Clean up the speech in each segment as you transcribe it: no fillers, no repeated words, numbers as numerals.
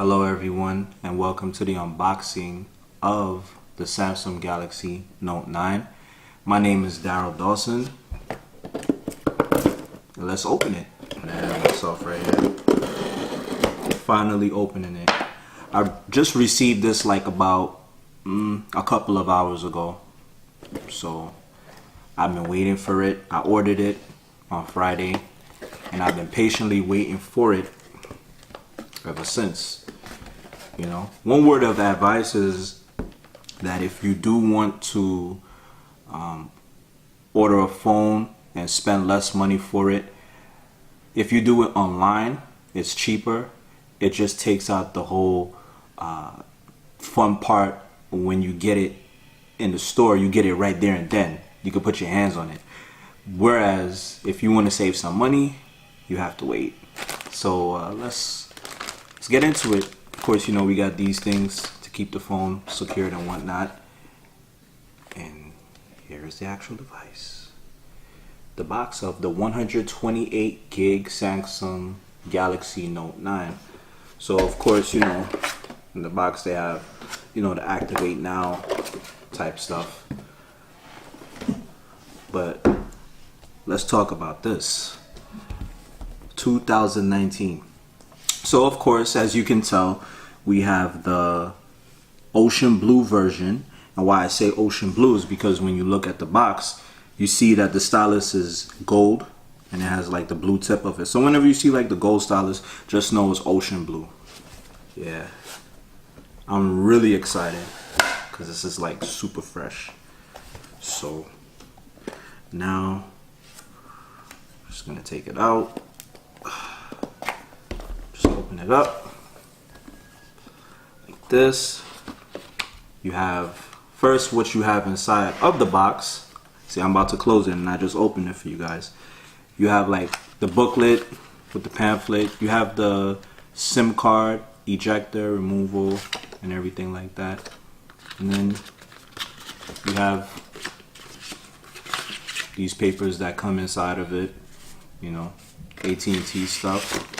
Hello everyone and welcome to the unboxing of the Samsung Galaxy Note 9. My name is Darryl Dawson. Let's open it. That's off right here. Finally opening it. I just received this like about a couple of hours ago. So I've been waiting for it. I ordered it on Friday and I've been patiently waiting for it ever since. You know, one word of advice is that if you do want to order a phone and spend less money for it, if you do it online, it's cheaper. It just takes out the whole fun part. When you get it in the store, you get it right there and then. You can put your hands on it. Whereas if you want to save some money, you have to wait. So let's get into it. Of course, you know, we got these things to keep the phone secured and whatnot. And here's the actual device. The box of the 128 gig Samsung Galaxy Note 9. So of course, you know, in the box they have, you know, the activate now type stuff. But let's talk about this. 2019. So of course, as you can tell, we have the ocean blue version. And why I say ocean blue is because when you look at the box, you see that the stylus is gold and it has like the blue tip of it. So whenever you see like the gold stylus, just know it's ocean blue. Yeah, I'm really excited because this is like super fresh. So now I'm just gonna take it out. Open it up like this. You have first what you have inside of the box. See, I'm about to close it and I just opened it for you guys. You have like the booklet with the pamphlet. You have the SIM card ejector removal and everything like that. And then you have these papers that come inside of it, you know, AT&T stuff.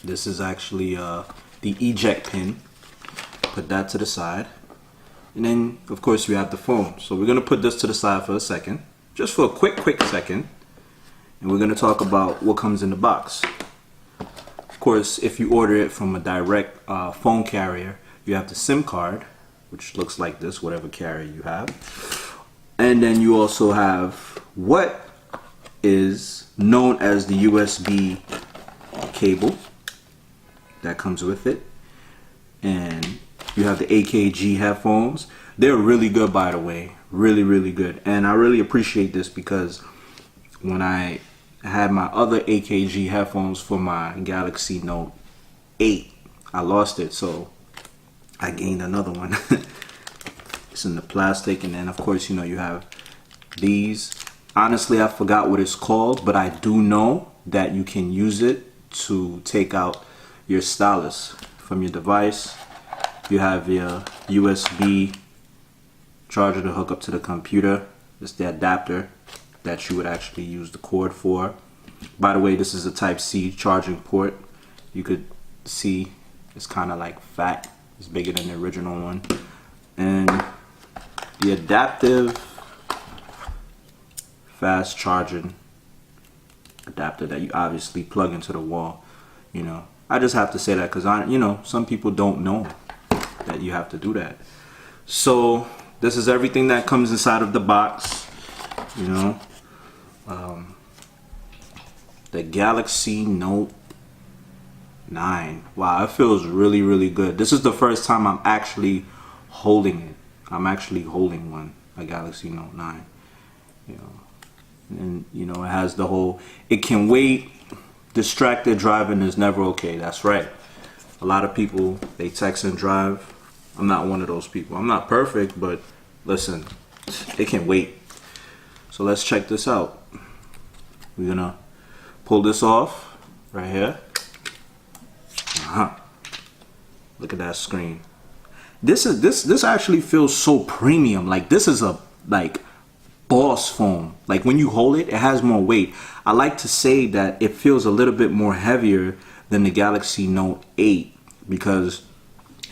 This is actually the eject pin. Put that to the side. And then, of course, we have the phone. So we're going to put this to the side for a second. Just for a quick second. And we're going to talk about what comes in the box. Of course, if you order it from a direct phone carrier, you have the SIM card, which looks like this, whatever carrier you have. And then you also have what is known as the USB cable that comes with it, and you have the AKG headphones. They're really good, by the way, really good. And I really appreciate this because when I had my other AKG headphones for my Galaxy Note 8, I lost it, so I gained another one. It's in the plastic. And then of course, you know, you have these. Honestly, I forgot what it's called, but I do know that you can use it to take out your stylus from your device. You have your USB charger to hook up to the computer. It's the adapter that you would actually use the cord for. By the way, this is a Type-C charging port. You could see it's kind of like fat. It's bigger than the original one. And the adaptive fast charging adapter that you obviously plug into the wall. You know, I just have to say that because you know, some people don't know that you have to do that. So this is everything that comes inside of the box. You know, the Galaxy Note 9. Wow, it feels really good. This is the first time I'm actually holding it. I'm actually holding one, a Galaxy Note 9. You know, and you know, it has the whole, it can wait. Distracted driving is never okay. That's right. A lot of people, they text and drive. I'm not one of those people. I'm not perfect, but listen, it can wait. So let's check this out. We're gonna pull this off right here. Look at that screen. This actually feels so premium. Like this is a boss phone. Like when you hold it, it has more weight. I like to say that it feels a little bit more heavier than the Galaxy Note 8 because,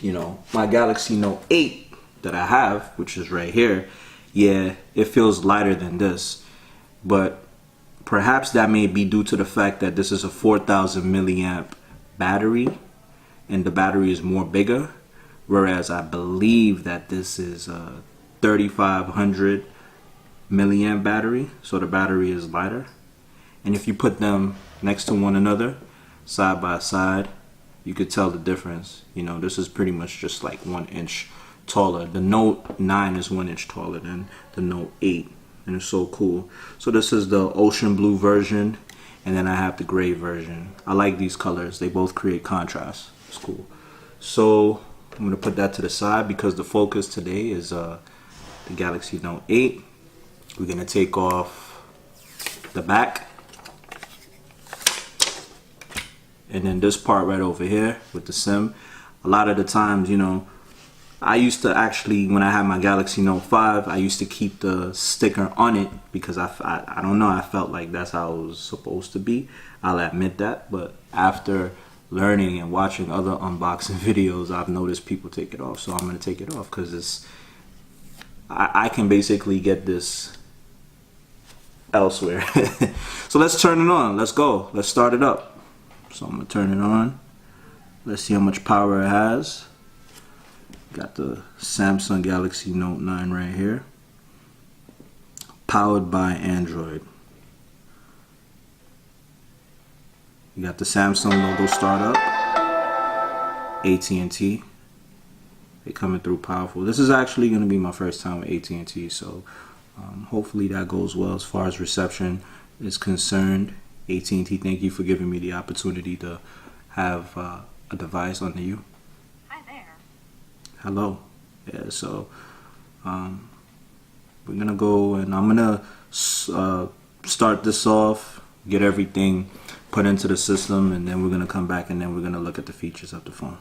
you know, my Galaxy Note 8 that I have, which is right here, yeah, it feels lighter than this. But perhaps that may be due to the fact that this is a 4,000 milliamp battery and the battery is more bigger, whereas I believe that this is a 3,500 milliamp battery, so the battery is lighter. And if you put them next to one another, side by side, you could tell the difference. You know, this is pretty much just like 1 inch taller. The Note 9 is 1 inch taller than the Note 8, and it's so cool. So this is the ocean blue version, and then I have the gray version. I like these colors. They both create contrast. It's cool. So I'm gonna put that to the side because the focus today is the Galaxy Note 8. We're gonna take off the back, and then this part right over here with the SIM. A lot of the times, you know, I used to actually, when I had my Galaxy Note 5, I used to keep the sticker on it because I don't know, I felt like that's how it was supposed to be. I'll admit that, but after learning and watching other unboxing videos, I've noticed people take it off. So I'm gonna take it off because I can basically get this elsewhere. So let's turn it on. Let's go. Let's start it up. So I'm gonna turn it on. Let's see how much power it has. Got the Samsung Galaxy Note 9 right here. Powered by Android. You got the Samsung logo start up. AT&T. They coming through powerful. This is actually going to be my first time with AT&T, so hopefully that goes well as far as reception is concerned. AT&T, thank you for giving me the opportunity to have a device under you. Hi there. Hello. Yeah, so we're gonna go and I'm gonna start this off, get everything put into the system, and then we're gonna come back and then we're gonna look at the features of the phone.